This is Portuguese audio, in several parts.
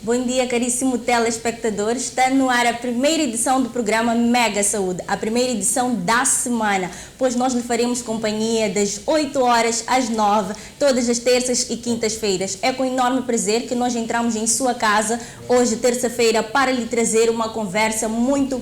Bom dia, caríssimo telespectador. Está no ar a primeira edição do programa Mega Saúde, a primeira edição da semana, pois nós lhe faremos companhia das 8 horas às 9, todas as terças e quintas-feiras. É com enorme prazer que nós entramos em sua casa, hoje, terça-feira, para lhe trazer uma conversa muito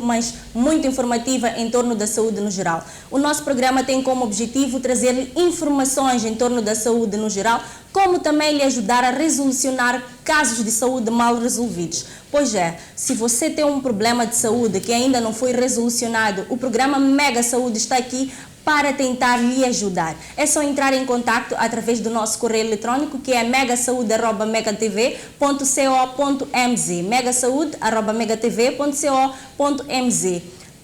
informativa em torno da saúde no geral. O nosso programa tem como objetivo trazer-lhe informações em torno da saúde no geral, como também lhe ajudar a resolucionar casos de saúde mal resolvidos. Pois é, se você tem um problema de saúde que ainda não foi resolucionado, o programa Mega Saúde está aqui para tentar lhe ajudar. É só entrar em contato através do nosso correio eletrônico, que é megasaude@megatv.co.mz, megasaude@megatv.co.mz.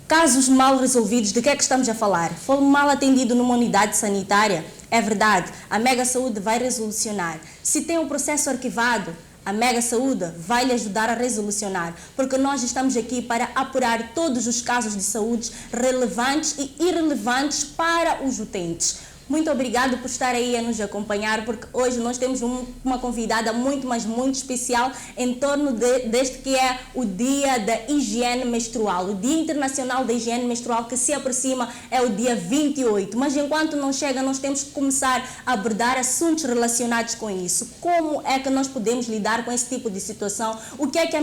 Casos mal resolvidos, de que é que estamos a falar? Foi mal atendido numa unidade sanitária? É verdade, a Mega Saúde vai resolucionar. Se tem um processo arquivado, a Mega Saúde vai lhe ajudar a resolucionar, porque nós estamos aqui para apurar todos os casos de saúde relevantes e irrelevantes para os utentes. Muito obrigado por estar aí a nos acompanhar, porque hoje nós temos uma convidada muito especial em torno deste que é o Dia da Higiene Menstrual. O Dia Internacional da Higiene Menstrual, que se aproxima, é o dia 28. Mas enquanto não chega, nós temos que começar a abordar assuntos relacionados com isso. Como é que nós podemos lidar com esse tipo de situação? O que é que a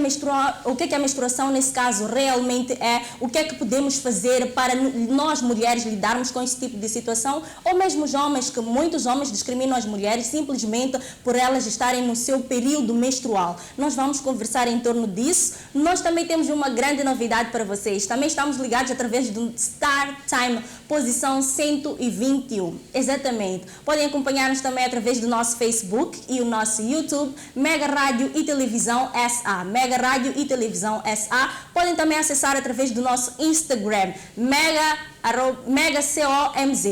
menstruação, nesse caso, realmente é? O que é que podemos fazer para nós, mulheres, lidarmos com esse tipo de situação? Ou mesmo os homens, que muitos homens discriminam as mulheres simplesmente por elas estarem no seu período menstrual. Nós vamos conversar em torno disso. Nós também temos uma grande novidade para vocês. Também estamos ligados através do Star Time, posição 121. Exatamente. Podem acompanhar-nos também através do nosso Facebook e o nosso YouTube, Mega Rádio e Televisão SA. Mega Rádio e Televisão SA. Podem também acessar através do nosso Instagram, MegaCOMZ.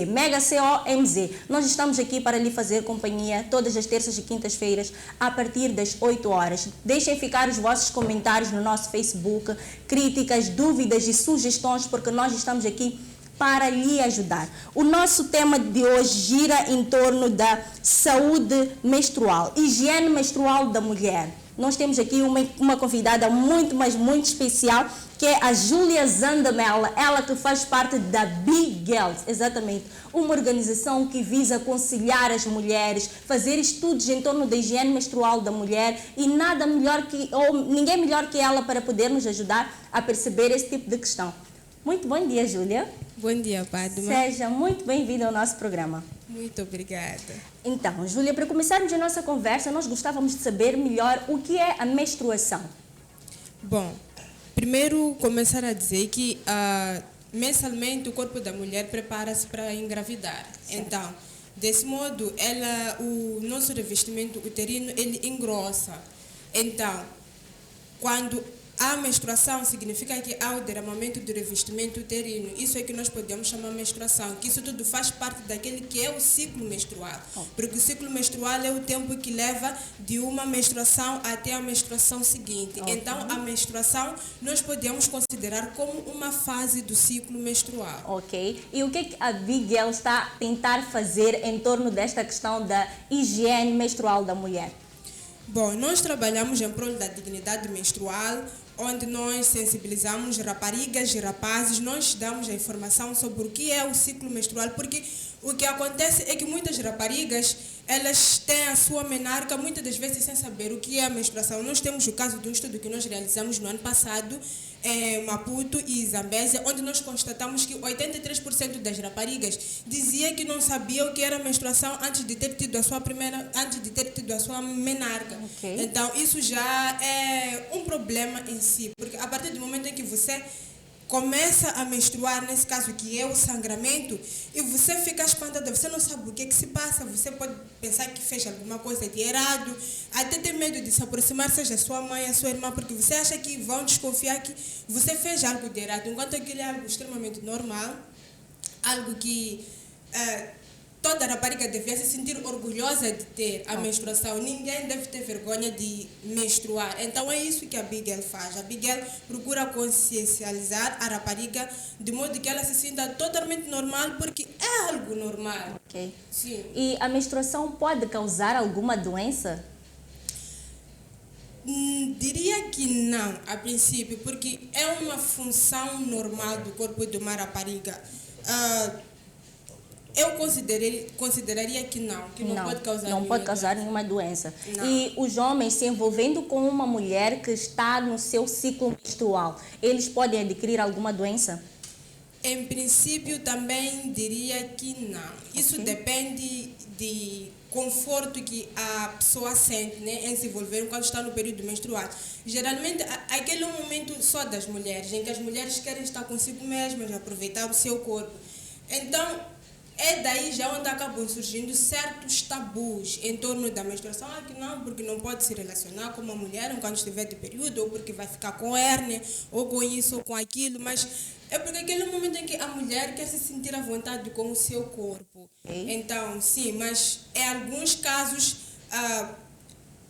Nós estamos aqui para lhe fazer companhia todas as terças e quintas-feiras a partir das 8 horas. Deixem ficar os vossos comentários no nosso Facebook, críticas, dúvidas e sugestões, porque nós estamos aqui para lhe ajudar. O nosso tema de hoje gira em torno da saúde menstrual, higiene menstrual da mulher. Nós temos aqui uma convidada muito especial, que é a Júlia Zandamela, ela que faz parte da Big Girls, exatamente, uma organização que visa aconselhar as mulheres, fazer estudos em torno da higiene menstrual da mulher, e ninguém melhor que ela para poder nos ajudar a perceber esse tipo de questão. Muito bom dia, Júlia. Bom dia, Padma. Seja muito bem-vinda ao nosso programa. Muito obrigada. Então, Júlia, para começarmos a nossa conversa, nós gostávamos de saber melhor o que é a menstruação. Bom, primeiro começar a dizer que mensalmente o corpo da mulher prepara-se para engravidar. Sim. Então, desse modo, o nosso revestimento uterino, ele engrossa. Então, quando a menstruação significa que há o derramamento do revestimento uterino. Isso é que nós podemos chamar menstruação, que isso tudo faz parte daquele que é o ciclo menstrual. Porque o ciclo menstrual é o tempo que leva de uma menstruação até a menstruação seguinte. Okay. Então, a menstruação nós podemos considerar como uma fase do ciclo menstrual. Ok. E o que é que a Big Girl está a tentar fazer em torno desta questão da higiene menstrual da mulher? Bom, nós trabalhamos em prol da dignidade menstrual, onde nós sensibilizamos raparigas e rapazes, nós damos a informação sobre o que é o ciclo menstrual, porque o que acontece é que muitas raparigas, elas têm a sua menarca muitas das vezes sem saber o que é a menstruação. Nós temos o caso de um estudo que nós realizamos no ano passado, em Maputo e Zambésia, onde nós constatamos que 83% das raparigas dizia que não sabia o que era menstruação antes de ter tido a sua menarca. Okay. Então, isso já é um problema em si, porque a partir do momento em que você começa a menstruar, nesse caso que é o sangramento, e você fica espantada, você não sabe o que é que se passa, você pode pensar que fez alguma coisa de errado, até ter medo de se aproximar, seja a sua mãe, a sua irmã, porque você acha que vão desconfiar que você fez algo de errado, enquanto aquilo é algo extremamente normal, algo que toda rapariga devia se sentir orgulhosa de ter a menstruação. Ninguém deve ter vergonha de menstruar. Então é isso que a Big Girl faz. A Big Girl procura consciencializar a rapariga de modo que ela se sinta totalmente normal, porque é algo normal. Ok. Sim. E a menstruação pode causar alguma doença? Diria que não, a princípio, porque é uma função normal do corpo de uma rapariga. Eu consideraria que não pode causar não nenhuma pode causar doença. nenhuma doença. Não. E os homens se envolvendo com uma mulher que está no seu ciclo menstrual, eles podem adquirir alguma doença? Em princípio, também diria que não. Isso depende de conforto que a pessoa sente, né, em se envolver quando está no período menstrual. Geralmente, aquele é um momento só das mulheres, em que as mulheres querem estar consigo mesmas, aproveitar o seu corpo. Então, é daí já onde acabam surgindo certos tabus em torno da menstruação. Que não, porque não pode se relacionar com uma mulher quando estiver de período, ou porque vai ficar com hérnia, ou com isso, ou com aquilo. Mas é porque aquele é o momento em que a mulher quer se sentir à vontade com o seu corpo. Então, sim, mas em alguns casos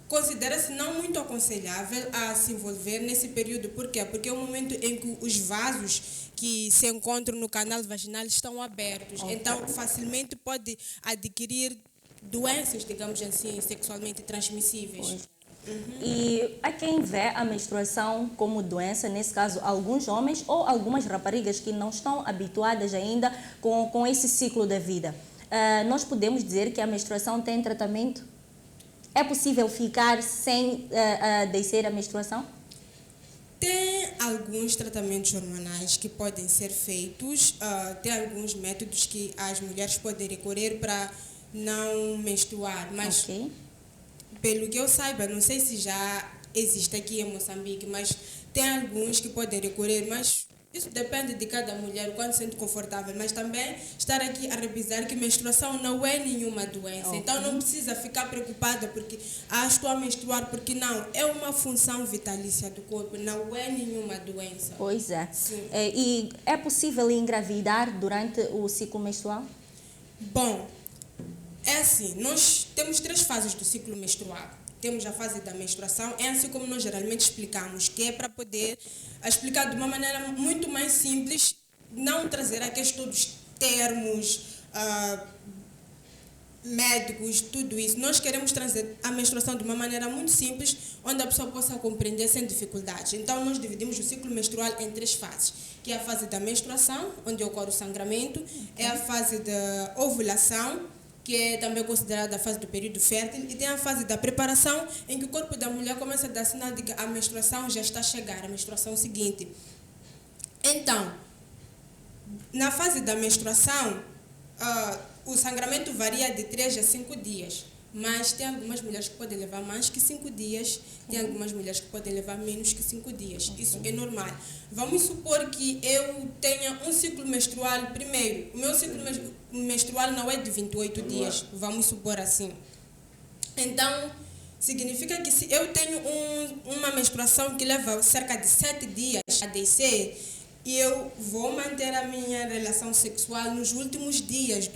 considera-se não muito aconselhável a se envolver nesse período. Por quê? Porque é o momento em que os vasos que se encontram no canal vaginal estão abertos. Então, facilmente pode adquirir doenças, digamos assim, sexualmente transmissíveis. E há quem vê a menstruação como doença, nesse caso, alguns homens ou algumas raparigas que não estão habituadas ainda com esse ciclo da vida. Nós podemos dizer que a menstruação tem tratamento? É possível ficar sem descer a menstruação? Tem alguns tratamentos hormonais que podem ser feitos, tem alguns métodos que as mulheres podem recorrer para não menstruar, mas pelo que eu saiba, não sei se já existe aqui em Moçambique, mas tem alguns que podem recorrer, mas isso depende de cada mulher, o quanto se sente confortável, mas também estar aqui a revisar que menstruação não é nenhuma doença. Então não precisa ficar preocupada porque estou a menstruar, porque não, é uma função vitalícia do corpo, não é nenhuma doença. Pois é. Sim. E é possível engravidar durante o ciclo menstrual? Bom, é assim, nós temos 3 fases do ciclo menstrual. Temos a fase da menstruação, é assim como nós geralmente explicamos, que é para poder explicar de uma maneira muito mais simples, não trazer aqueles todos termos médicos, tudo isso. Nós queremos trazer a menstruação de uma maneira muito simples, onde a pessoa possa compreender sem dificuldades. Então, nós dividimos o ciclo menstrual em 3 fases, que é a fase da menstruação, onde ocorre o sangramento, é a fase da ovulação, que é também considerada a fase do período fértil, e tem a fase da preparação, em que o corpo da mulher começa a dar sinal de que a menstruação já está a chegar, a menstruação seguinte. Então, na fase da menstruação, o sangramento varia de 3 a 5 dias, mas tem algumas mulheres que podem levar mais que 5 dias, tem algumas mulheres que podem levar menos que 5 dias. Isso é normal. Vamos supor que eu tenha um ciclo menstrual primeiro. O meu ciclo menstrual não é de 28 dias, vamos supor assim. Então, significa que se eu tenho uma menstruação que leva cerca de 7 dias a descer, e eu vou manter a minha relação sexual nos últimos dias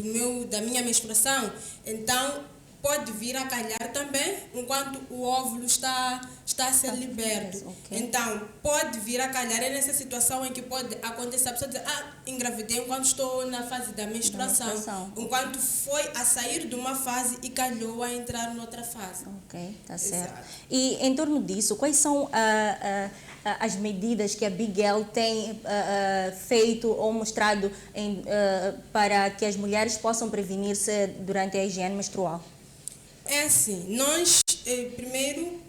da minha menstruação, então pode vir a calhar também enquanto o óvulo está a ser liberto. Então, pode vir a calhar, é nessa situação em que pode acontecer a pessoa dizer, engravidei enquanto estou na fase da menstruação. Enquanto foi a sair de uma fase e calhou a entrar noutra fase. Ok, está certo. Exato. E em torno disso, quais são as medidas que a Bigel tem feito ou mostrado para que as mulheres possam prevenir-se durante a higiene menstrual? É assim, nós primeiro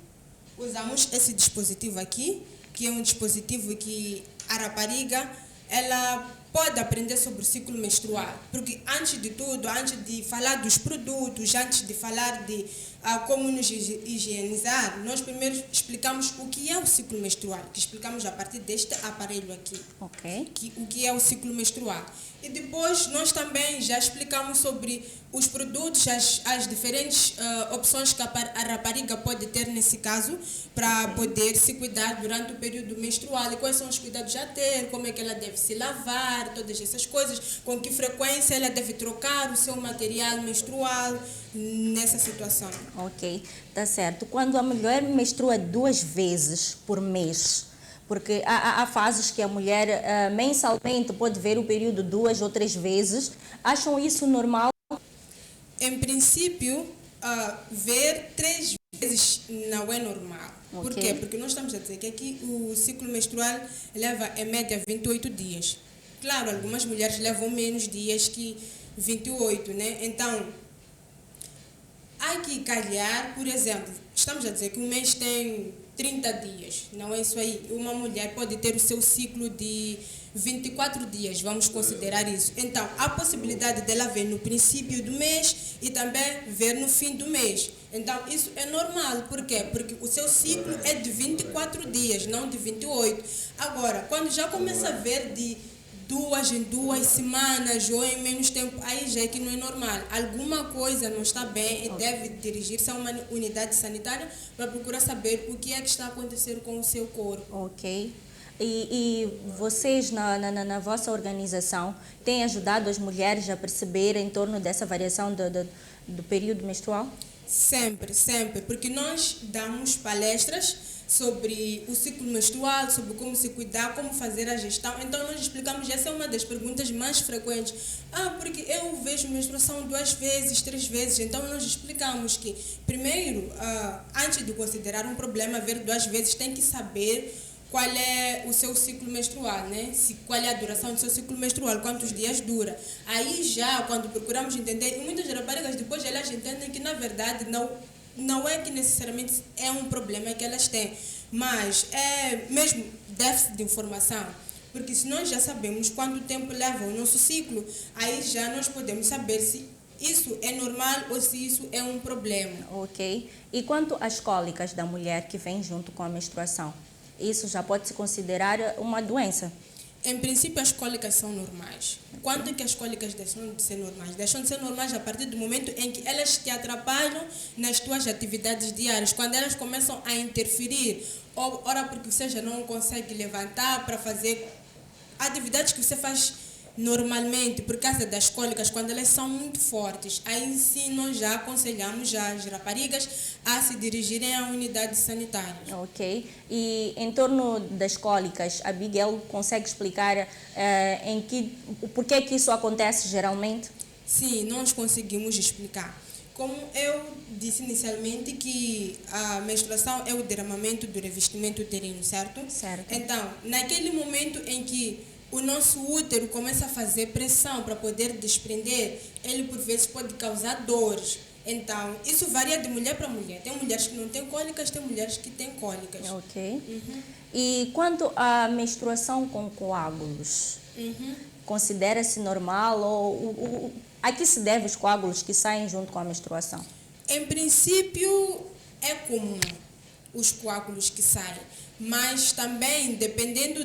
usamos esse dispositivo aqui, que é um dispositivo que a rapariga ela pode aprender sobre o ciclo menstrual, porque antes de tudo, antes de falar dos produtos, antes de falar de como nos higienizar, nós primeiro explicamos o que é o ciclo menstrual, que explicamos a partir deste aparelho aqui, o que é o ciclo menstrual. E depois nós também já explicamos sobre os produtos, as diferentes opções que a rapariga pode ter nesse caso para poder se cuidar durante o período menstrual, e quais são os cuidados a ter, como é que ela deve se lavar, todas essas coisas, com que frequência ela deve trocar o seu material menstrual nessa situação. Ok, tá certo. Quando a mulher menstrua 2 vezes por mês, porque há fases que a mulher mensalmente pode ver o período 2 ou 3 vezes, acham isso normal? Em princípio, ver 3 vezes não é normal. Por Ok. quê? Porque nós estamos a dizer que aqui o ciclo menstrual leva em média 28 dias. Claro, algumas mulheres levam menos dias que 28, né? Então, há que calhar, por exemplo, estamos a dizer que um mês tem 30 dias, não é isso aí? Uma mulher pode ter o seu ciclo de 24 dias, vamos considerar isso. Então, há possibilidade dela ver no princípio do mês e também ver no fim do mês. Então, isso é normal. Por quê? Porque o seu ciclo é de 24 dias, não de 28. Agora, quando já começa a ver de 2 em 2 semanas ou em menos tempo, aí já é que não é normal. Alguma coisa não está bem e deve dirigir-se a uma unidade sanitária para procurar saber o que é que está a acontecer com o seu corpo. Ok. E vocês, na vossa organização, têm ajudado as mulheres a perceber em torno dessa variação do período menstrual? Sempre, sempre, porque nós damos palestras sobre o ciclo menstrual, sobre como se cuidar, como fazer a gestão. Então nós explicamos, essa é uma das perguntas mais frequentes. Porque eu vejo menstruação 2 vezes, 3 vezes. Então nós explicamos que, primeiro, antes de considerar um problema, ver 2 vezes, tem que saber qual é o seu ciclo menstrual, né? Qual é a duração do seu ciclo menstrual, quantos dias dura. Aí já, quando procuramos entender, e muitas raparigas depois elas entendem que na verdade não é que necessariamente é um problema que elas têm, mas é mesmo déficit de informação. Porque se nós já sabemos quanto tempo leva o nosso ciclo, aí já nós podemos saber se isso é normal ou se isso é um problema. Ok. E quanto às cólicas da mulher que vem junto com a menstruação? Isso já pode se considerar uma doença? Em princípio, as cólicas são normais. Quando é que as cólicas deixam de ser normais? Deixam de ser normais a partir do momento em que elas te atrapalham nas tuas atividades diárias. Quando elas começam a interferir, ora porque você já não consegue levantar para fazer atividades que você faz normalmente por causa das cólicas, quando elas são muito fortes. Aí sim nós já aconselhamos as raparigas a se dirigirem à unidade sanitária. Ok. E em torno das cólicas, a Abigail consegue explicar por que isso acontece geralmente? Sim, nós conseguimos explicar. Como eu disse inicialmente que a menstruação é o derramamento do revestimento uterino, certo? Certo. Então, naquele momento em que o nosso útero começa a fazer pressão para poder desprender, ele por vezes pode causar dores. Então, isso varia de mulher para mulher. Tem mulheres que não têm cólicas, tem mulheres que têm cólicas. Ok. E quanto à menstruação com coágulos, considera-se normal ou a que se deve os coágulos que saem junto com a menstruação? Em princípio, é comum os coágulos que saem, mas também, dependendo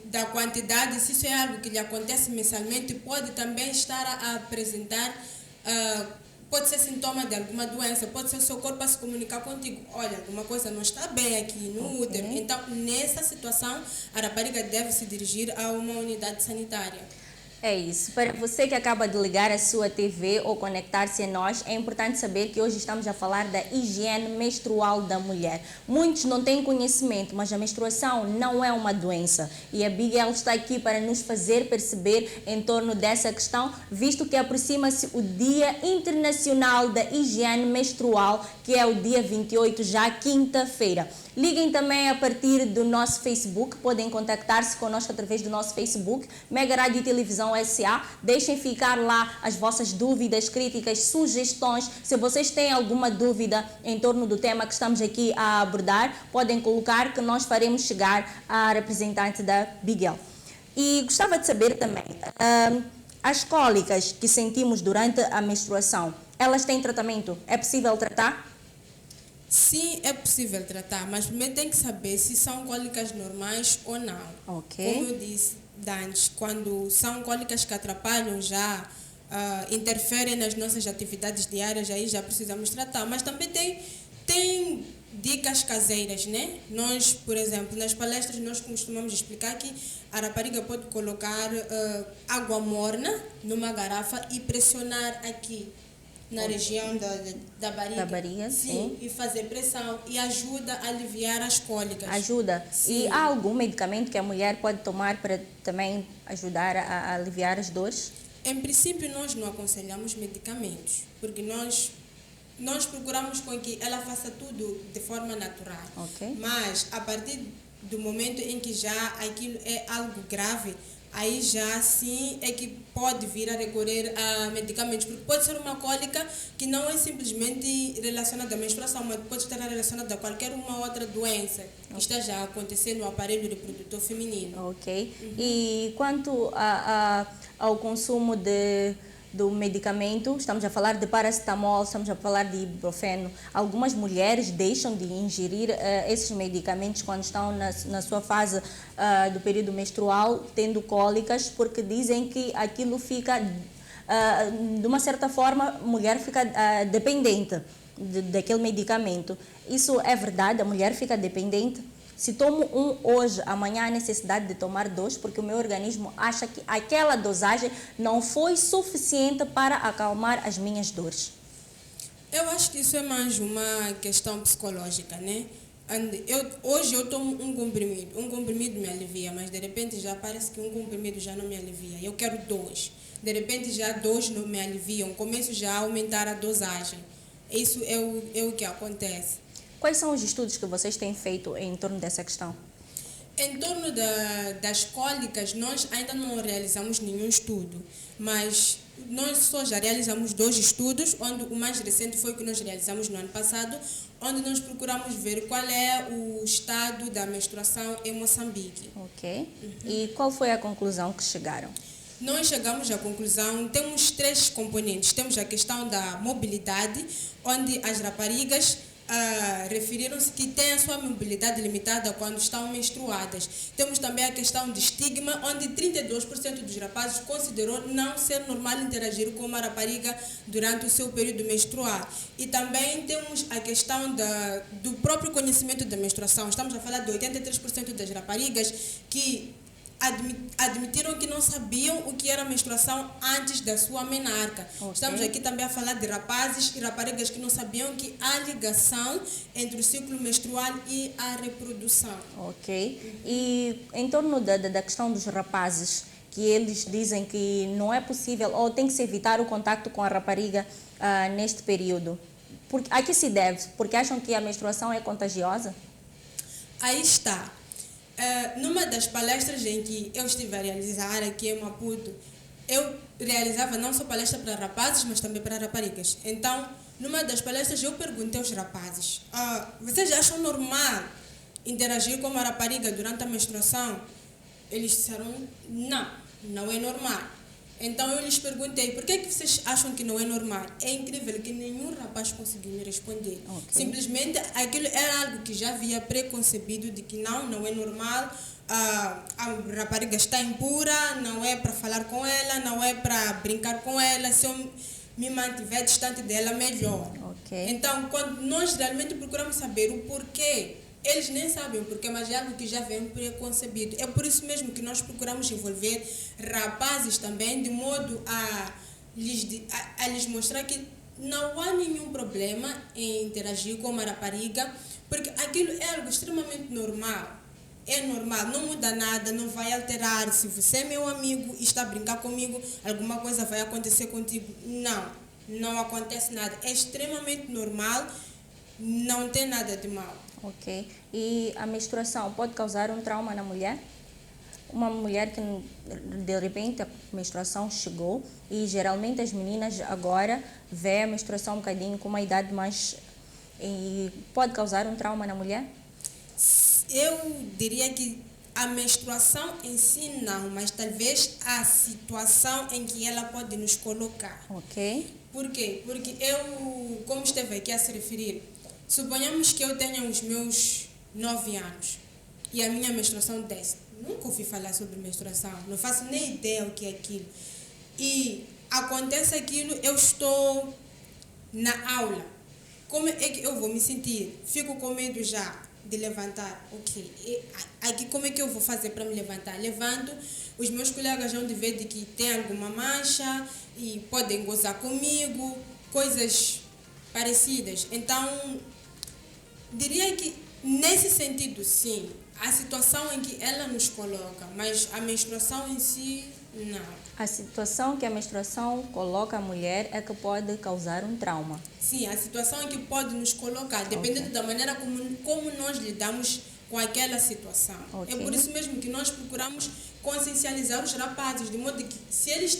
da quantidade, se isso é algo que lhe acontece mensalmente, pode também estar a apresentar, pode ser sintoma de alguma doença, pode ser o seu corpo a se comunicar contigo, olha, alguma coisa não está bem aqui no útero. Então, nessa situação, a rapariga deve se dirigir a uma unidade sanitária. É isso. Para você que acaba de ligar a sua TV ou conectar-se a nós, é importante saber que hoje estamos a falar da higiene menstrual da mulher. Muitos não têm conhecimento, mas a menstruação não é uma doença. E a Abigail está aqui para nos fazer perceber em torno dessa questão, visto que aproxima-se o Dia Internacional da Higiene Menstrual, que é o dia 28, já quinta-feira. Liguem também a partir do nosso Facebook, podem contactar-se conosco através do nosso Facebook, Mega Rádio e Televisão SA. Deixem ficar lá as vossas dúvidas, críticas, sugestões. Se vocês têm alguma dúvida em torno do tema que estamos aqui a abordar, podem colocar que nós faremos chegar à representante da Abigail. E gostava de saber também, as cólicas que sentimos durante a menstruação, elas têm tratamento? É possível tratar? Sim, é possível tratar, mas primeiro tem que saber se são cólicas normais ou não. Ok. Como eu disse antes, quando são cólicas que atrapalham já, interferem nas nossas atividades diárias, aí já precisamos tratar. Mas também tem dicas caseiras, né? Nós, por exemplo, nas palestras nós costumamos explicar que a rapariga pode colocar água morna numa garrafa e pressionar aqui na região da barriga. Da barriga, sim. E fazer pressão e ajuda a aliviar as cólicas. Ajuda. Sim. E há algum medicamento que a mulher pode tomar para também ajudar a aliviar as dores? Em princípio, nós não aconselhamos medicamentos, porque nós nós procuramos com que ela faça tudo de forma natural. Ok. Mas a partir do momento em que já aquilo é algo grave, aí já sim é que pode vir a recorrer a medicamentos, porque pode ser uma cólica que não é simplesmente relacionada à menstruação, mas pode estar relacionada a qualquer uma outra doença que esteja a acontecer no aparelho reprodutor feminino. Ok. E quanto ao consumo do medicamento, estamos a falar de paracetamol, estamos a falar de ibuprofeno. Algumas mulheres deixam de ingerir esses medicamentos quando estão na sua fase do período menstrual, tendo cólicas, porque dizem que aquilo fica, de uma certa forma, a mulher fica dependente daquele medicamento. Isso é verdade? A mulher fica dependente? Se tomo um hoje, amanhã há necessidade de tomar dois, porque o meu organismo acha que aquela dosagem não foi suficiente para acalmar as minhas dores. Eu acho que isso é mais uma questão psicológica, né? Hoje eu tomo um comprimido me alivia, mas de repente já parece que um comprimido já não me alivia. Eu quero dois. De repente já dois não me aliviam, começo já a aumentar a dosagem. Isso é o que acontece. Quais são os estudos que vocês têm feito em torno dessa questão? Em torno das cólicas, nós ainda não realizamos nenhum estudo, mas nós só já realizamos 2 estudos, onde o mais recente foi o que nós realizamos no ano passado, onde nós procuramos ver qual é o estado da menstruação em Moçambique. Ok. E qual foi a conclusão que chegaram? Nós chegamos à conclusão, temos 3 componentes. Temos a questão da mobilidade, onde as raparigas referiram-se que têm a sua mobilidade limitada quando estão menstruadas. Temos também a questão de estigma, onde 32% dos rapazes considerou não ser normal interagir com uma rapariga durante o seu período menstrual. E também temos a questão do próprio conhecimento da menstruação. Estamos a falar de 83% das raparigas que admitiram que não sabiam o que era menstruação antes da sua menarca. Okay. Estamos aqui também a falar de rapazes e raparigas que não sabiam que há ligação entre o ciclo menstrual e a reprodução. Ok. E em torno da questão dos rapazes, que eles dizem que não é possível ou tem que se evitar o contato com a rapariga neste período. A que se deve? Porque acham que a menstruação é contagiosa? Aí está. Numa das palestras em que eu estive a realizar aqui em Maputo, eu realizava não só palestra para rapazes, mas também para raparigas. Então, numa das palestras eu perguntei aos rapazes, vocês acham normal interagir com uma rapariga durante a menstruação? Eles disseram, não é normal. Então eu lhes perguntei, por que vocês acham que não é normal? É incrível que nenhum rapaz conseguiu me responder. Okay. Simplesmente aquilo era algo que já havia preconcebido de que não é normal, a rapariga está impura, não é para falar com ela, não é para brincar com ela, se eu me mantiver distante dela, melhor. Okay. Então, quando nós realmente procuramos saber o porquê, eles nem sabem o porquê, mas é algo que já vem preconcebido. É por isso mesmo que nós procuramos envolver rapazes também, de modo a lhes mostrar que não há nenhum problema em interagir com uma rapariga, porque aquilo é algo extremamente normal. É normal, não muda nada, não vai alterar. Se você é meu amigo e está a brincar comigo, alguma coisa vai acontecer contigo. Não acontece nada. É extremamente normal, não tem nada de mal. Ok. E a menstruação pode causar um trauma na mulher? Uma mulher que de repente a menstruação chegou e geralmente as meninas agora vê a menstruação um bocadinho com uma idade mais... E pode causar um trauma na mulher? Eu diria que a menstruação em si não, mas talvez a situação em que ela pode nos colocar. Ok. Por quê? Porque eu, como esteve aqui a se referir, suponhamos que eu tenha os meus 9 anos e a minha menstruação desce. Nunca ouvi falar sobre menstruação, não faço nem ideia o que é aquilo. E acontece aquilo, eu estou na aula. Como é que eu vou me sentir? Fico com medo já de levantar. Ok, aqui como é que eu vou fazer para me levantar? Levanto, os meus colegas vão ver de que tem alguma mancha e podem gozar comigo, coisas parecidas. Então, diria que nesse sentido, sim, a situação em que ela nos coloca, mas a menstruação em si, Não. A situação que a menstruação coloca a mulher é que pode causar um trauma. Sim, a situação em que pode nos colocar, dependendo da maneira como nós lidamos com aquela situação. Ok. É por isso mesmo que nós procuramos consciencializar os rapazes, de modo que se eles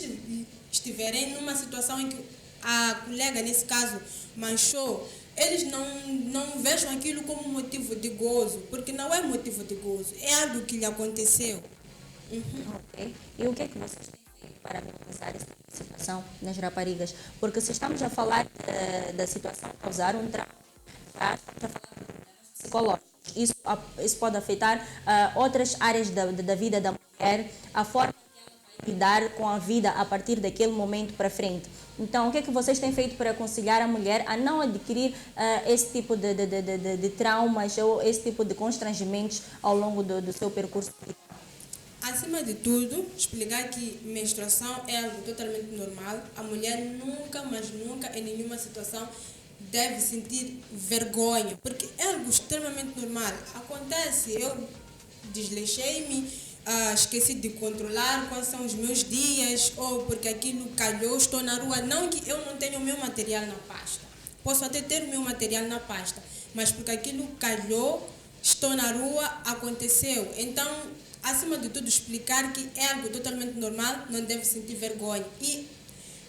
estiverem numa situação em que a colega, nesse caso, manchou, eles não vejam aquilo como motivo de gozo, porque não é motivo de gozo, é algo que lhe aconteceu. Ok. E o que é que vocês têm feito para minimizar essa situação nas raparigas? Porque se estamos a falar da situação de causar um trauma, já estamos a falar de problemas psicológicos. Isso pode afetar outras áreas da vida da mulher, a forma que ela vai lidar com a vida a partir daquele momento para frente. Então, o que é que vocês têm feito para aconselhar a mulher a não adquirir esse tipo de traumas ou esse tipo de constrangimentos ao longo do seu percurso? Acima de tudo, explicar que menstruação é algo totalmente normal. A mulher nunca, mas nunca, em nenhuma situação, deve sentir vergonha, porque é algo extremamente normal. Acontece, eu desleixei-me, esqueci de controlar quais são os meus dias, ou porque aquilo calhou, estou na rua. Não que eu não tenha o meu material na pasta. Posso até ter o meu material na pasta, mas porque aquilo calhou, estou na rua, aconteceu. Então, acima de tudo, explicar que é algo totalmente normal, não deve sentir vergonha. E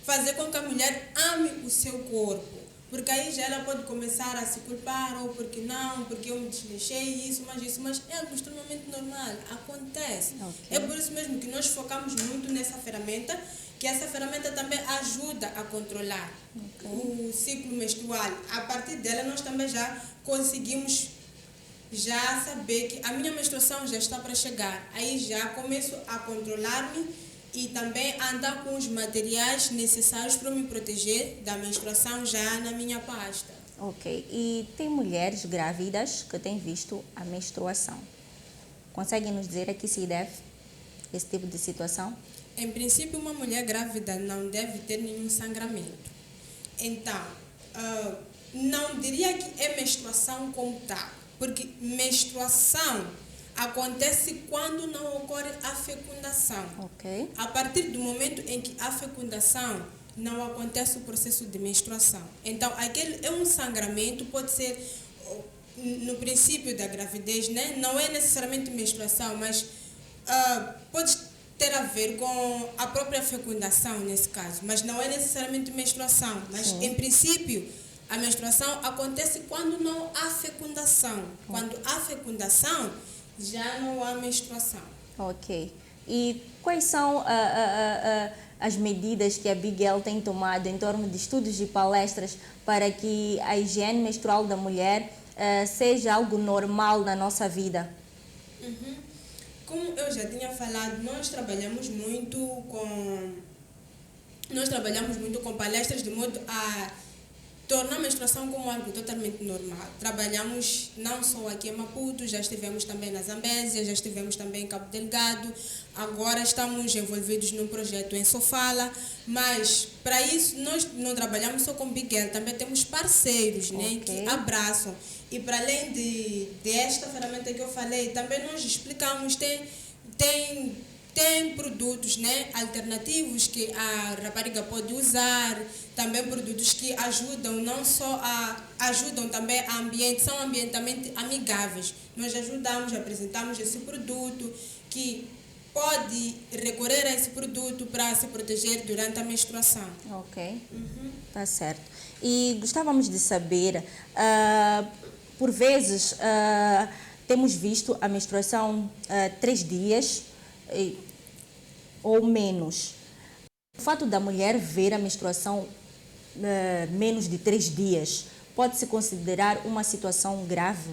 fazer com que a mulher ame o seu corpo. Porque aí já ela pode começar a se culpar, ou porque não, porque eu me desleixei, isso, mas é algo extremamente normal, acontece. Okay. É por isso mesmo que nós focamos muito nessa ferramenta, que essa ferramenta também ajuda a controlar o ciclo menstrual. A partir dela nós também já conseguimos já saber que a minha menstruação já está para chegar. Aí já começo a controlar-me e também andar com os materiais necessários para me proteger da menstruação já na minha pasta. Ok. E tem mulheres grávidas que têm visto a menstruação. Conseguem nos dizer a que se deve esse tipo de situação? Em princípio, uma mulher grávida não deve ter nenhum sangramento. Então, não diria que é menstruação como tal, porque menstruação acontece quando não ocorre a fecundação. Ok. A partir do momento em que há fecundação, não acontece o processo de menstruação. Então, aquele é um sangramento, pode ser no princípio da gravidez, né? Não é necessariamente menstruação, mas pode ter a ver com a própria fecundação nesse caso, mas não é necessariamente menstruação. Mas, em princípio, a menstruação acontece quando não há fecundação. Quando há fecundação, já não há menstruação. Ok. E quais são as medidas que a Bigel tem tomado em torno de estudos e palestras para que a higiene menstrual da mulher seja algo normal na nossa vida? Como eu já tinha falado, nós trabalhamos muito com palestras de modo a tornar a menstruação como algo totalmente normal. Trabalhamos não só aqui em Maputo, já estivemos também na Zambésia, já estivemos também em Cabo Delgado, agora estamos envolvidos num projeto em Sofala, mas para isso nós não trabalhamos só com Bigel, também temos parceiros, né, que abraçam. E para além desta ferramenta que eu falei, também nós explicamos, tem produtos, né, alternativos que a rapariga pode usar, também produtos que ajudam, não só ajudam também a ambiente, são ambientalmente amigáveis. Nós ajudamos, apresentamos esse produto que pode recorrer a esse produto para se proteger durante a menstruação. Ok, tá certo. E gostávamos de saber, por vezes temos visto a menstruação 3 dias ou menos. O fato da mulher ver a menstruação menos de 3 dias pode-se considerar uma situação grave?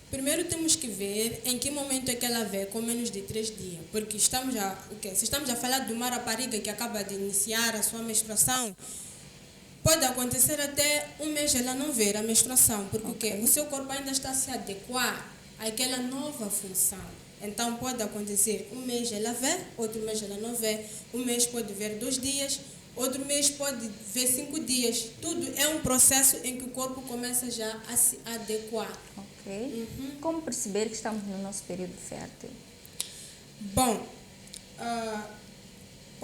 Primeiro temos que ver em que momento é que ela vê com menos de 3 dias. Porque se estamos a falar de uma rapariga que acaba de iniciar a sua menstruação, pode acontecer até um mês ela não ver a menstruação, porque o seu corpo ainda está a se adequar àquela nova função. Então pode acontecer um mês ela vê, outro mês ela não vê, um mês pode ver 2 dias, outro mês pode ver 5 dias. Tudo é um processo em que o corpo começa já a se adequar. Ok. Como perceber que estamos no nosso período fértil? Bom,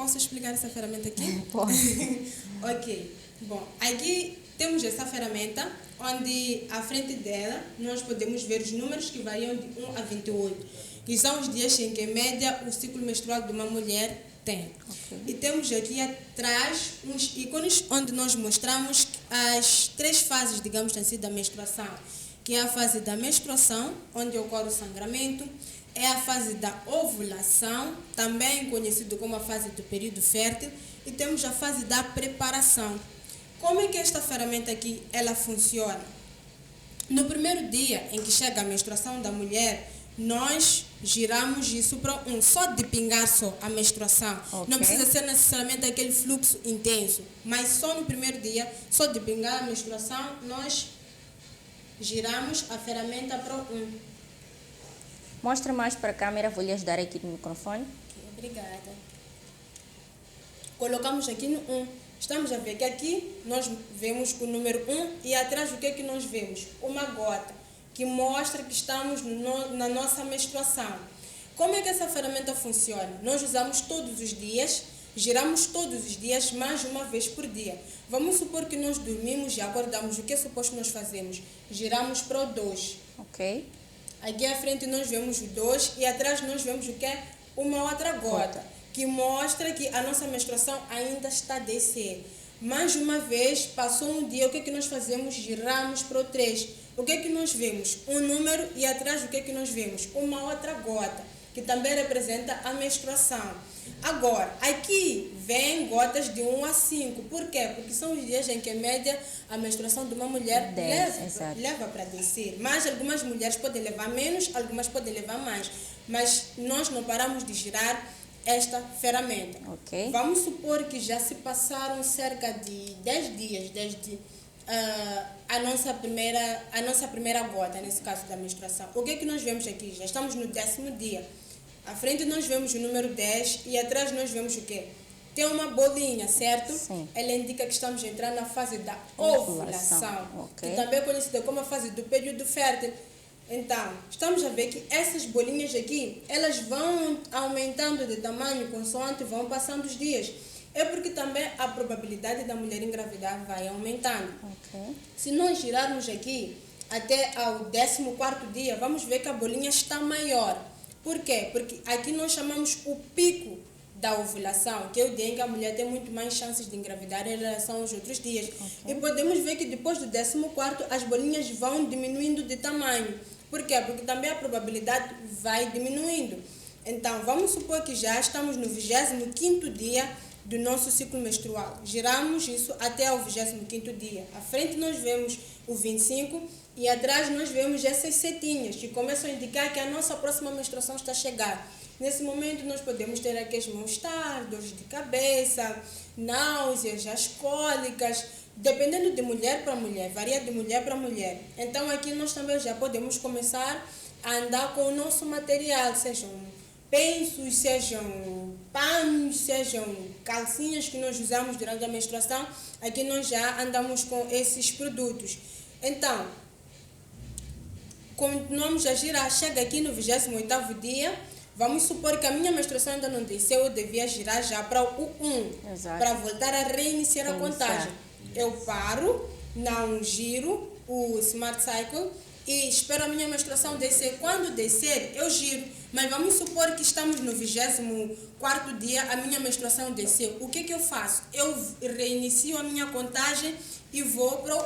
Posso explicar essa ferramenta aqui? Pode. Ok. Bom, aqui temos essa ferramenta, onde à frente dela nós podemos ver os números que variam de 1 a 28, que são os dias em que, em média, o ciclo menstrual de uma mulher tem. Ok. E temos aqui atrás uns ícones onde nós mostramos as 3 fases, digamos assim, da menstruação, que é a fase da menstruação, onde ocorre o sangramento, é a fase da ovulação, também conhecido como a fase do período fértil, e temos a fase da preparação. Como é que esta ferramenta aqui ela funciona? No primeiro dia em que chega a menstruação da mulher, nós giramos isso para só de pingar só a menstruação. Ok. Não precisa ser necessariamente aquele fluxo intenso, mas só no primeiro dia, só de pingar a menstruação, nós giramos a ferramenta para Mostra mais para a câmera, vou lhe ajudar aqui no microfone. Ok, obrigada. Colocamos aqui no 1. Estamos a ver que aqui nós vemos o número 1 e atrás o que é que nós vemos? Uma gota, que mostra que estamos na nossa menstruação. Como é que essa ferramenta funciona? Nós usamos todos os dias, giramos todos os dias, mais uma vez por dia. Vamos supor que nós dormimos e acordamos, o que é suposto nós fazemos? Giramos para o 2. Ok. Aqui à frente nós vemos o 2 e atrás nós vemos o que é? Uma outra gota, que mostra que a nossa menstruação ainda está a descer. Mais uma vez, passou um dia, o que é que nós fazemos? Giramos para o 3. O que é que nós vemos? Um número e atrás o que é que nós vemos? Uma outra gota, que também representa a menstruação. Agora, aqui vem gotas de 1 a 5. Por quê? Porque são os dias em que, em média, a menstruação de uma mulher leva para descer. Mas algumas mulheres podem levar menos, algumas podem levar mais. Mas nós não paramos de girar esta ferramenta. Ok. Vamos supor que já se passaram cerca de 10 dias desde a nossa primeira gota, nesse caso da menstruação. O que é que nós vemos aqui? Já estamos no 10º dia. À frente nós vemos o número 10 e atrás nós vemos o quê? Tem uma bolinha, certo? Sim. Ela indica que estamos entrando na fase da ovulação, Ok. que também é conhecida como a fase do período fértil. Então, estamos a ver que essas bolinhas aqui, elas vão aumentando de tamanho consoante vão passando os dias. É porque também a probabilidade da mulher engravidar vai aumentando. Ok. Se nós girarmos aqui até ao 14º dia, vamos ver que a bolinha está maior. Por quê? Porque aqui nós chamamos o pico da ovulação, que é o dia em que a mulher tem muito mais chances de engravidar em relação aos outros dias. Ok. E podemos ver que depois do 14º, as bolinhas vão diminuindo de tamanho. Por quê? Porque também a probabilidade vai diminuindo. Então, vamos supor que já estamos no 25º dia do nosso ciclo menstrual. Giramos isso até o 25º dia. À frente nós vemos o 25 e atrás nós vemos essas setinhas que começam a indicar que a nossa próxima menstruação está a chegar. Nesse momento nós podemos ter aqueles mal-estar, dores de cabeça, náuseas, as cólicas, dependendo de mulher para mulher, varia de mulher para mulher. Então aqui nós também já podemos começar a andar com o nosso material, sejam pensos, sejam panos, sejam calcinhas que nós usamos durante a menstruação. Aqui nós já andamos com esses produtos. Então, continuamos a girar, chega aqui no 28º dia, vamos supor que a minha menstruação ainda não desceu, eu devia girar já para o 1, Exato. para voltar a reiniciar a contagem. Eu paro, não giro o Smart Cycle e espero a minha menstruação descer. Quando descer, eu giro. Mas vamos supor que estamos no 24º dia, a minha menstruação desceu. O que eu faço? Eu reinicio a minha contagem e vou para o 1.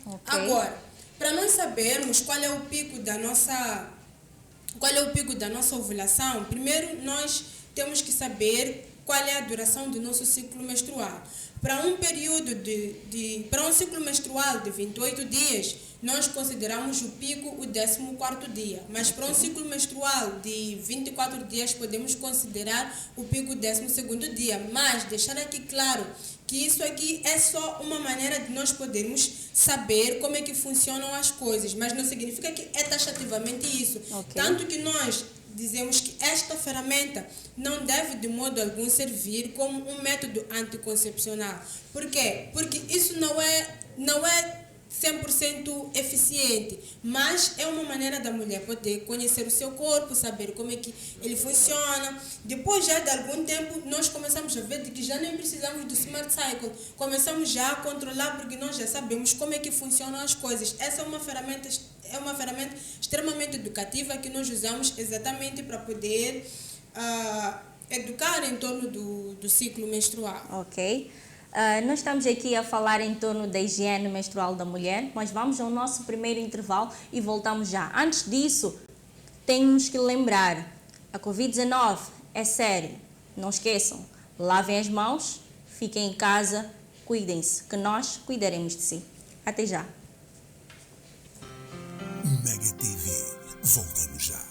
Ok. Agora, para nós sabermos qual é o pico da nossa ovulação, primeiro nós temos que saber qual é a duração do nosso ciclo menstrual. Para um período para um ciclo menstrual de 28 dias, nós consideramos o pico o 14º dia. Mas para um ciclo menstrual de 24 dias, podemos considerar o pico o 12º dia. Mas deixar aqui claro que isso aqui é só uma maneira de nós podermos saber como é que funcionam as coisas. Mas não significa que é taxativamente isso. Ok. Tanto que nós dizemos que esta ferramenta não deve de modo algum servir como um método anticoncepcional. Por quê? Porque isso não é 100% eficiente, mas é uma maneira da mulher poder conhecer o seu corpo, saber como é que ele funciona. Depois já de algum tempo nós começamos a ver de que já nem precisamos do Smart Cycle, começamos já a controlar porque nós já sabemos como é que funcionam as coisas. Essa é uma ferramenta extremamente educativa que nós usamos exatamente para poder educar em torno do ciclo menstrual. Ok. Nós estamos aqui a falar em torno da higiene menstrual da mulher, mas vamos ao nosso primeiro intervalo e voltamos já. Antes disso, temos que lembrar, a Covid-19 é sério. Não esqueçam, lavem as mãos, fiquem em casa, cuidem-se, que nós cuidaremos de si. Até já. Mega TV, voltamos já.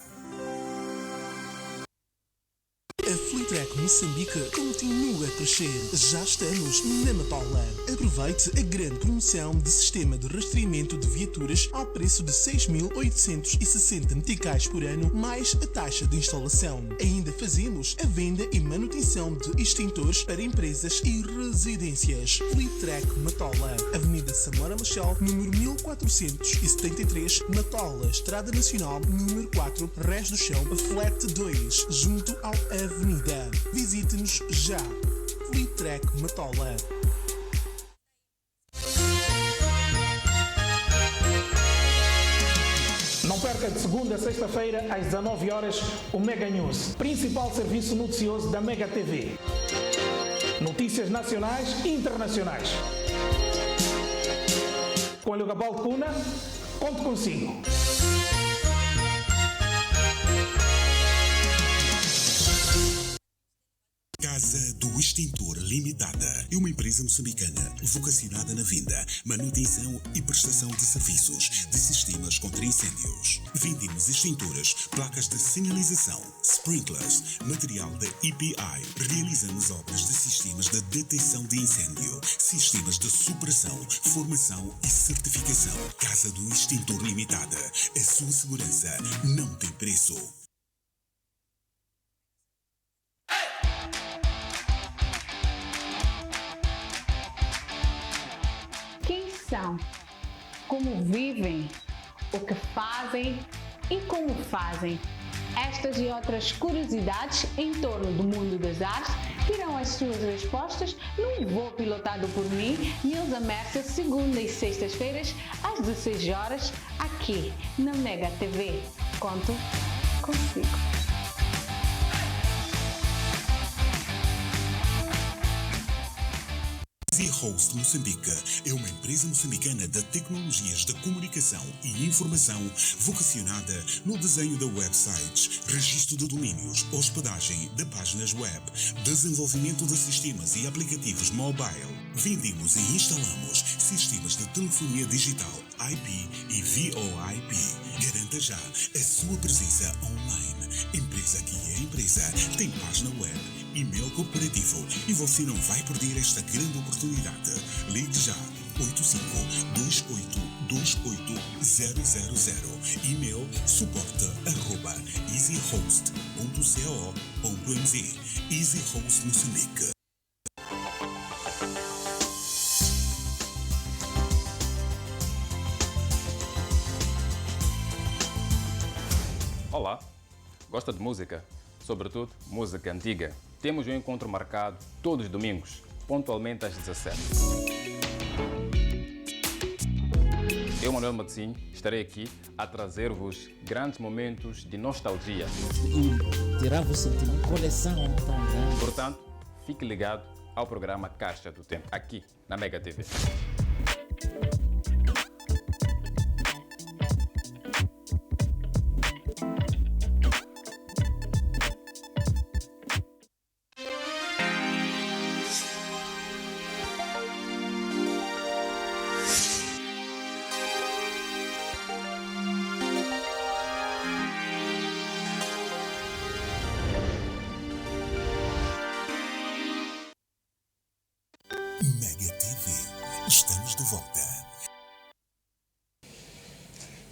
A Fleetrack Moçambique continua a crescer. Já estamos na Matola. Aproveite a grande promoção de sistema de rastreamento de viaturas ao preço de 6.860 meticais por ano, mais a taxa de instalação. Ainda fazemos a venda e manutenção de extintores para empresas e residências. Fleetrack Matola, Avenida Samora Machel, número 1473, Matola, Estrada Nacional, número 4, Rés do Chão, Flat 2, junto ao Avenida. Visite-nos já. Fleetrack Matola. Não perca de segunda a sexta-feira às 19 horas o Mega News, principal serviço noticioso da Mega TV. Notícias nacionais e internacionais. Com o Gabaldo Cuna, conto consigo. Casa do Extintor Limitada é uma empresa moçambicana vocacionada na venda, manutenção e prestação de serviços de sistemas contra incêndios. Vendemos extintores, placas de sinalização, sprinklers, material da EPI. Realizamos obras de sistemas de detecção de incêndio, sistemas de superação, formação e certificação. Casa do Extintor Limitada. A sua segurança não tem preço. São, como vivem, o que fazem e como fazem. Estas e outras curiosidades em torno do mundo das artes terão as suas respostas num voo pilotado por mim, Nilza Mercer, segunda e sextas-feiras, às 16 horas, aqui na Mega TV. Conto consigo. Easy Host Moçambique é uma empresa moçambicana de tecnologias de comunicação e informação vocacionada no desenho de websites, registro de domínios, hospedagem de páginas web, desenvolvimento de sistemas e aplicativos mobile. Vendemos e instalamos sistemas de telefonia digital, IP e VoIP. Garanta já a sua presença online. Empresa que é empresa tem página web, e-mail corporativo e você não vai perder esta grande oportunidade. Ligue já 8528288000. E-mail suporte@easyhost.co.mz. Easy Host Moçambique. Olá, gosta de música? Sobretudo música antiga. Temos um encontro marcado todos os domingos, pontualmente às 17. Eu, Manuel Matzinho, estarei aqui a trazer-vos grandes momentos de nostalgia. E terá você uma coleção tão grande. Portanto, fique ligado ao programa Caixa do Tempo, aqui na Mega TV. Mega TV. Estamos de volta.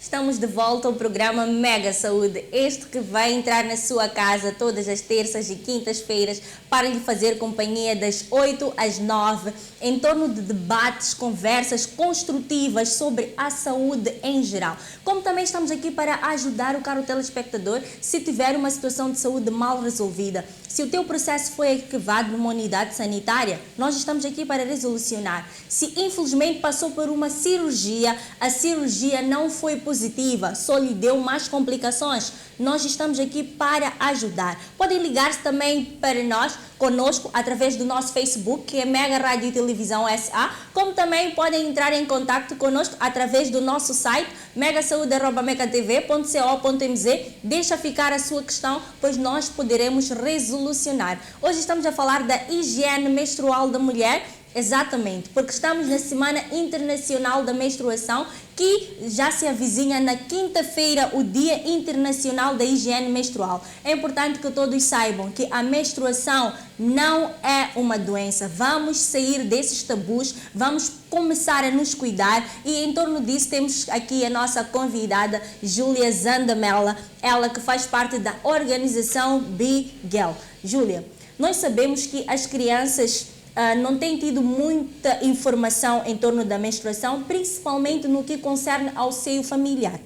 Estamos de volta ao programa Mega Saúde, este que vai entrar na sua casa todas as terças e quintas-feiras para lhe fazer companhia das 8 às 9, em torno de debates, conversas construtivas sobre a saúde em geral. Como também estamos aqui para ajudar o caro telespectador se tiver uma situação de saúde mal resolvida. Se o teu processo foi arquivado numa unidade sanitária, nós estamos aqui para resolucionar. Se infelizmente passou por uma cirurgia, a cirurgia não foi positiva, só lhe deu mais complicações, nós estamos aqui para ajudar. Podem ligar-se também para nós, conosco, através do nosso Facebook, que é Mega Rádio e Televisão SA, como também podem entrar em contato conosco através do nosso site, megasaude@megatv.co.mz. Deixa ficar a sua questão, pois nós poderemos resolucionar. Hoje estamos a falar da higiene menstrual da mulher. Exatamente, porque estamos na Semana Internacional da Menstruação, que já se avizinha na quinta-feira, o Dia Internacional da Higiene Menstrual. É importante que todos saibam que a menstruação não é uma doença. Vamos sair desses tabus, vamos começar a nos cuidar e em torno disso temos aqui a nossa convidada Júlia Zandamela, ela que faz parte da organização Be Girl. Júlia, nós sabemos que as crianças não têm tido muita informação em torno da menstruação, principalmente no que concerne ao seio familiar.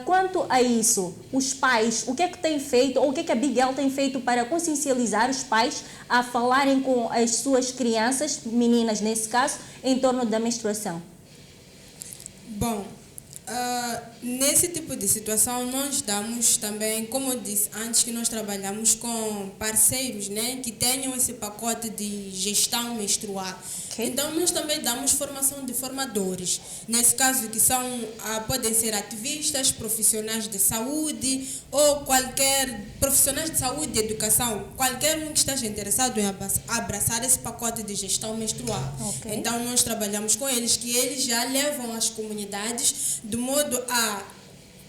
Quanto a isso, os pais, o que é que têm feito, ou o que é que a Be Girl tem feito para consciencializar os pais a falarem com as suas crianças, meninas nesse caso, em torno da menstruação? Bom, nesse tipo de situação nós damos também, como eu disse antes, que nós trabalhamos com parceiros, né, que tenham esse pacote de gestão menstrual. Okay. Então nós também damos formação de formadores, nesse caso que são, podem ser ativistas, profissionais de saúde ou qualquer profissionais de saúde e educação, qualquer um que esteja interessado em abraçar esse pacote de gestão menstrual. Okay. Então nós trabalhamos com eles, que eles já levam às comunidades de modo a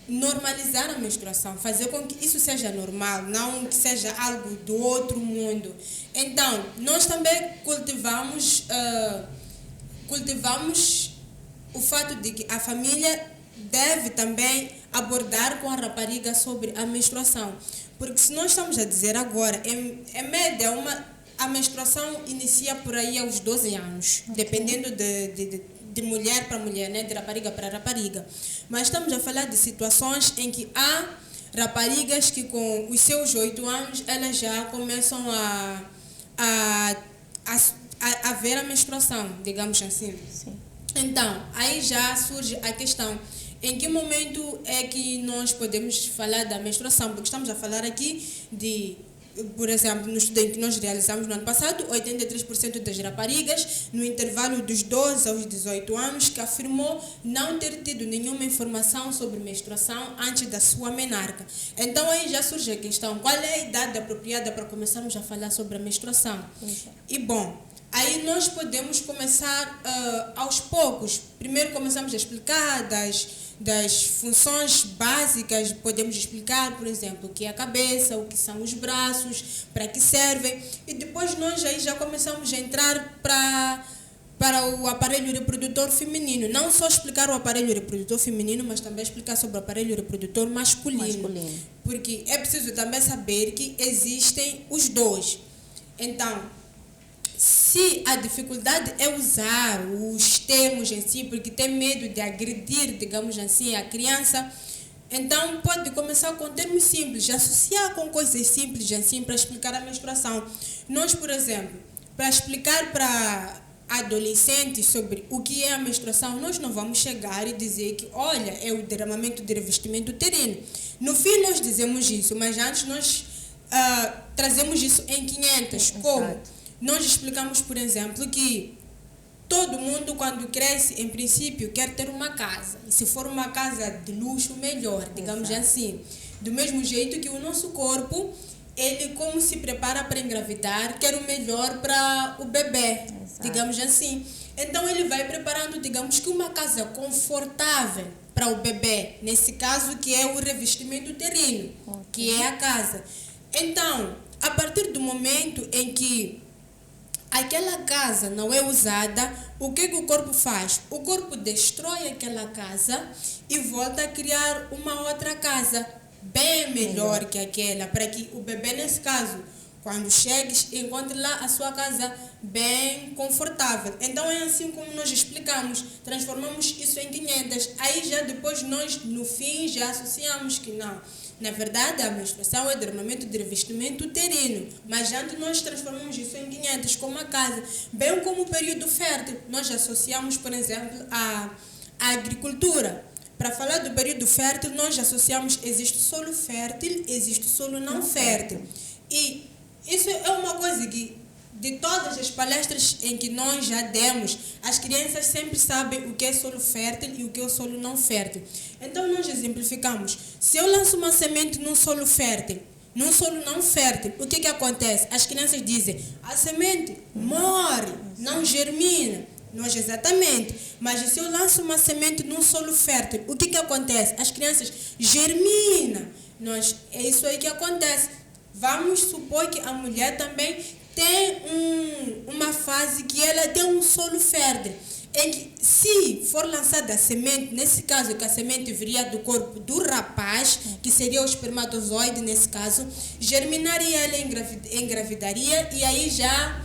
normalizar a menstruação, fazer com que isso seja normal, não que seja algo do outro mundo. Então, nós também cultivamos o fato de que a família deve também abordar com a rapariga sobre a menstruação. Porque se nós estamos a dizer agora, em média, a menstruação inicia por aí aos 12 anos, okay, dependendo de mulher para mulher, né? De rapariga para rapariga. Mas estamos a falar de situações em que há raparigas que com os seus 8 anos elas já começam a ver a menstruação, digamos assim. Sim. Então, aí já surge a questão, em que momento é que nós podemos falar da menstruação? Porque estamos a falar aqui de, por exemplo, no estudo que nós realizamos no ano passado, 83% das raparigas, no intervalo dos 12 aos 18 anos, que afirmou não ter tido nenhuma informação sobre menstruação antes da sua menarca. Então aí já surge a questão, qual é a idade apropriada para começarmos a falar sobre a menstruação? E bom, aí nós podemos começar aos poucos. Primeiro começamos a explicar das funções básicas, podemos explicar, por exemplo, o que é a cabeça, o que são os braços, para que servem, e depois nós aí já começamos a entrar para o aparelho reprodutor feminino. Não só explicar o aparelho reprodutor feminino, mas também explicar sobre o aparelho reprodutor masculino. Porque é preciso também saber que existem os dois. Então, se a dificuldade é usar os termos em si, porque tem medo de agredir, digamos assim, a criança, então pode começar com termos simples, associar com coisas simples assim para explicar a menstruação. Nós, por exemplo, para explicar para adolescentes sobre o que é a menstruação, nós não vamos chegar e dizer que, olha, é o derramamento de revestimento uterino. No fim nós dizemos isso, mas antes nós trazemos isso em 500, como? Nós explicamos, por exemplo, que todo mundo, quando cresce, em princípio, quer ter uma casa. E se for uma casa de luxo, melhor, digamos assim. Do mesmo jeito que o nosso corpo, ele como se prepara para engravidar, quer o melhor para o bebê, digamos assim. Então, ele vai preparando, digamos que uma casa confortável para o bebê. Nesse caso, que é o revestimento uterino, que é a casa. Então, a partir do momento em que aquela casa não é usada, o que o corpo faz? O corpo destrói aquela casa e volta a criar uma outra casa bem melhor que aquela, para que o bebê, nesse caso, quando chegues, encontre lá a sua casa bem confortável. Então é assim como nós explicamos, transformamos isso em 500. Aí já depois nós, no fim, já associamos que não. Na verdade, a menstruação é derramamento de revestimento uterino, mas antes nós transformamos isso em 500, como a casa. Bem como o período fértil, nós associamos, por exemplo, a agricultura. Para falar do período fértil, nós associamos, existe solo fértil, existe solo não fértil. E isso é uma coisa que, de todas as palestras em que nós já demos, as crianças sempre sabem o que é solo fértil e o que é o solo não fértil. Então nós exemplificamos. Se eu lanço uma semente num solo fértil, num solo não fértil, o que acontece? As crianças dizem, a semente morre, não germina. Nós exatamente. Mas se eu lanço uma semente num solo fértil, o que acontece? As crianças germinam. É isso aí que acontece. Vamos supor que a mulher também tem uma fase que ela tem um solo fértil, em que, se for lançada a semente, nesse caso que a semente viria do corpo do rapaz, que seria o espermatozoide nesse caso, germinaria, ela engravidaria e aí já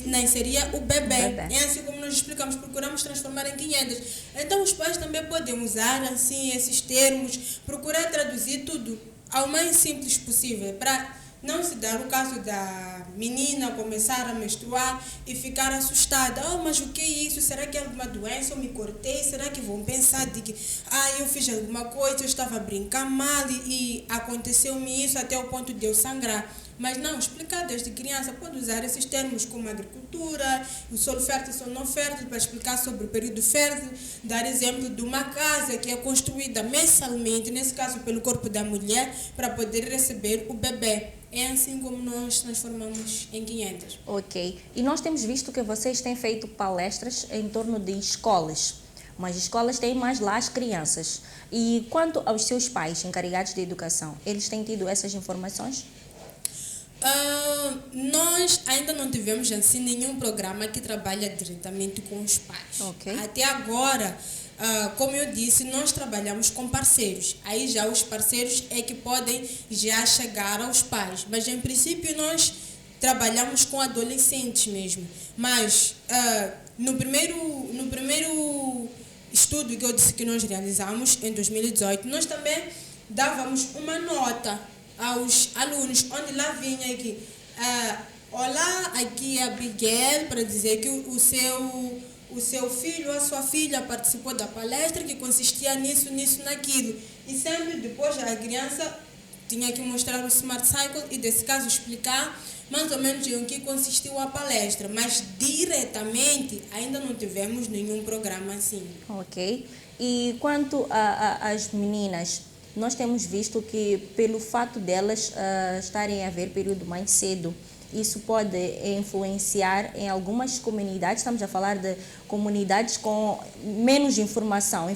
nasceria o bebê. É assim como nós explicamos, procuramos transformar em 500. Então os pais também podem usar assim esses termos, procurar traduzir tudo ao mais simples possível, para não se dar o caso da menina começar a menstruar e ficar assustada. Mas o que é isso? Será que é alguma doença? Eu me cortei? Será que vão pensar de que eu fiz alguma coisa, eu estava a brincar mal e aconteceu-me isso até o ponto de eu sangrar? Mas não, explicar desde criança, pode usar esses termos como agricultura, o solo fértil, solo não fértil, para explicar sobre o período fértil, dar exemplo de uma casa que é construída mensalmente, nesse caso pelo corpo da mulher, para poder receber o bebê. É assim como nós transformamos em 500. Ok. E nós temos visto que vocês têm feito palestras em torno de escolas. Mas escolas têm mais lá as crianças. E quanto aos seus pais encarregados de educação, eles têm tido essas informações? Nós ainda não tivemos assim nenhum programa que trabalha diretamente com os pais. Okay. Até agora, como eu disse, nós trabalhamos com parceiros. Aí já os parceiros é que podem já chegar aos pais. Mas em princípio nós trabalhamos com adolescentes mesmo. Mas no primeiro estudo que eu disse que nós realizamos em 2018, nós também dávamos uma nota aos alunos, onde lá vinha aqui, olá, aqui é a Abigail, para dizer que o seu filho ou a sua filha participou da palestra, que consistia nisso, naquilo. E sempre depois a criança tinha que mostrar o Smart Cycle e, desse caso, explicar mais ou menos em que consistiu a palestra. Mas diretamente ainda não tivemos nenhum programa assim. Ok. E quanto às meninas, nós temos visto que, pelo fato delas estarem a ver período mais cedo, isso pode influenciar em algumas comunidades. Estamos a falar de comunidades com menos informação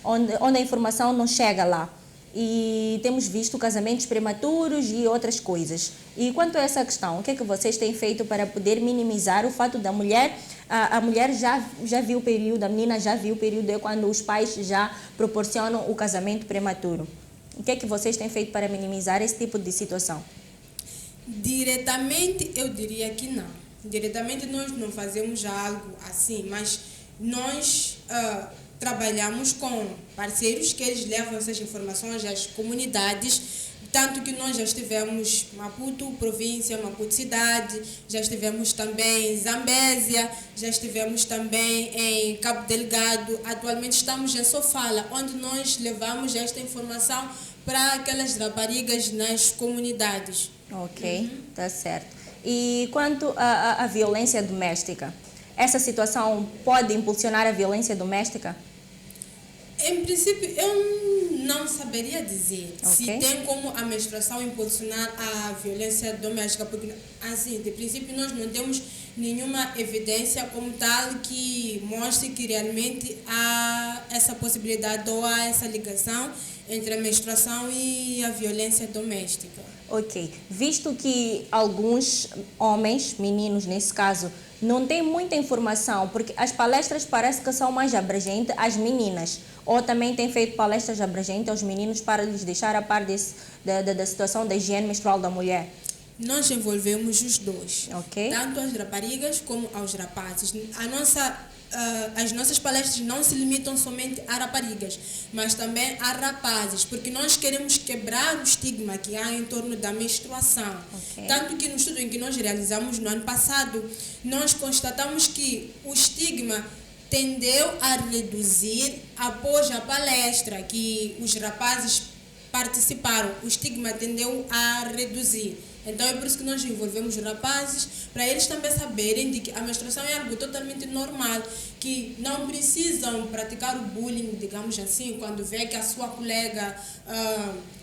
onde a informação não chega lá. E temos visto casamentos prematuros e outras coisas. E quanto a essa questão, o que é que vocês têm feito para poder minimizar o fato da mulher, a mulher já viu o período, a menina já viu o período, é quando os pais já proporcionam o casamento prematuro? O que é que vocês têm feito para minimizar esse tipo de situação? Diretamente eu diria que não. Diretamente nós não fazemos algo assim, mas nós trabalhamos com parceiros que eles levam essas informações às comunidades, tanto que nós já estivemos em Maputo, província, Maputo cidade, já estivemos também em Zambésia, já estivemos também em Cabo Delgado, atualmente estamos em Sofala, onde nós levamos esta informação para aquelas raparigas nas comunidades. Ok, tá certo. E quanto à violência doméstica, essa situação pode impulsionar a violência doméstica? Em princípio, eu não saberia dizer se Ok. tem como a menstruação impulsionar a violência doméstica, porque, assim, de princípio, nós não temos nenhuma evidência como tal que mostre que realmente há essa possibilidade ou há essa ligação entre a menstruação e a violência doméstica. Ok. Visto que alguns homens, meninos nesse caso, não têm muita informação, porque as palestras parece que são mais abrangentes às meninas, ou também têm feito palestras abrangentes aos meninos para lhes deixar a par da situação da higiene menstrual da mulher. Nós envolvemos os dois, Ok. tanto as raparigas como aos rapazes. As nossas palestras não se limitam somente a raparigas, mas também a rapazes, porque nós queremos quebrar o estigma que há em torno da menstruação. Ok. Tanto que no estudo em que nós realizamos no ano passado, nós constatamos que o estigma tendeu a reduzir após a palestra que os rapazes participaram. O estigma tendeu a reduzir. Então é por isso que nós envolvemos os rapazes, para eles também saberem de que a menstruação é algo totalmente normal, que não precisam praticar o bullying, digamos assim, quando vê que a sua colega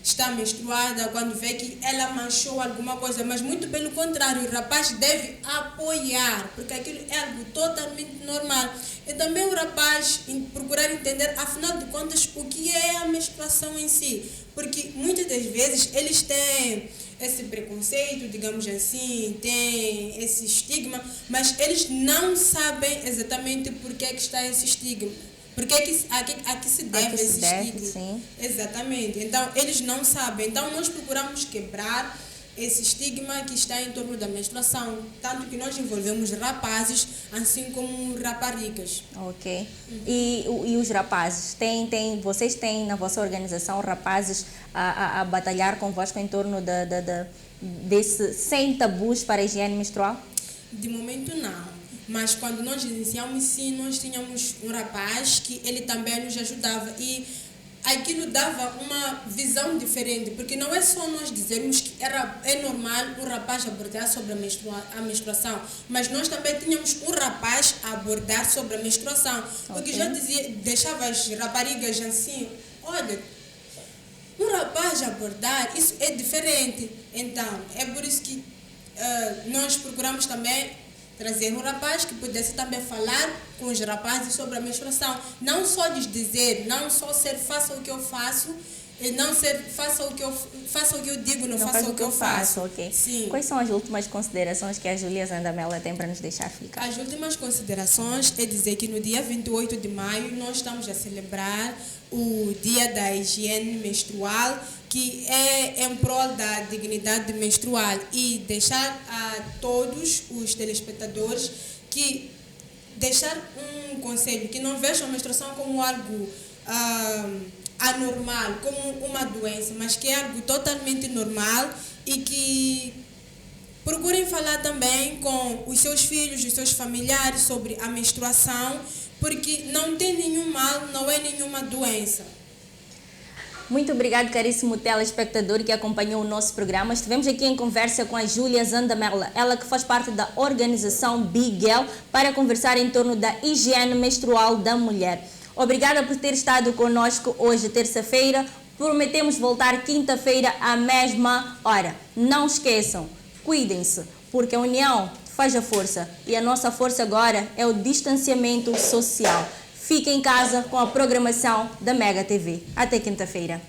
está menstruada, quando vê que ela manchou alguma coisa, mas muito pelo contrário, o rapaz deve apoiar, porque aquilo é algo totalmente normal. E também o rapaz procurar entender, afinal de contas, o que é a menstruação em si, porque muitas das vezes eles têm esse preconceito, digamos assim, tem esse estigma, mas eles não sabem exatamente por que está esse estigma. Porque a que se deve esse estigma. Sim. Exatamente. Então, eles não sabem. Então, nós procuramos quebrar esse estigma que está em torno da menstruação, tanto que nós envolvemos rapazes, assim como raparigas. Ok. E os rapazes? Vocês têm na vossa organização rapazes a batalhar convosco em torno desse sem tabus para a higiene menstrual? De momento não. Mas quando nós iniciamos, sim, nós tínhamos um rapaz que ele também nos ajudava e aquilo dava uma visão diferente, porque não é só nós dizermos que é normal um rapaz abordar sobre a menstruação, mas nós também tínhamos um rapaz a abordar sobre a menstruação, porque já deixava as raparigas assim, olha, um rapaz abordar, isso é diferente. Então, é por isso que nós procuramos também trazer um rapaz que pudesse também falar com os rapazes sobre a menstruação. Não só lhes dizer, não só ser faça o que eu faço, e não ser faça o que eu digo, não faça o que eu faço. Ok. Sim. Quais são as últimas considerações que a Júlia Zandamela tem para nos deixar ficar? As últimas considerações é dizer que no dia 28 de maio nós estamos a celebrar o Dia da Higiene Menstrual, que é em prol da dignidade menstrual, e deixar a todos os telespectadores que deixar um conselho, que não vejam a menstruação como algo anormal, como uma doença, mas que é algo totalmente normal e que procurem falar também com os seus filhos, os seus familiares sobre a menstruação, porque não tem nenhum mal, não é nenhuma doença. Muito obrigado, caríssimo telespectador que acompanhou o nosso programa. Estivemos aqui em conversa com a Júlia Zandamela, ela que faz parte da organização Big Girl, para conversar em torno da higiene menstrual da mulher. Obrigada por ter estado conosco hoje, terça-feira. Prometemos voltar quinta-feira à mesma hora. Não esqueçam, cuidem-se, porque a união faz a força. E a nossa força agora é o distanciamento social. Fique em casa com a programação da Mega TV. Até quinta-feira.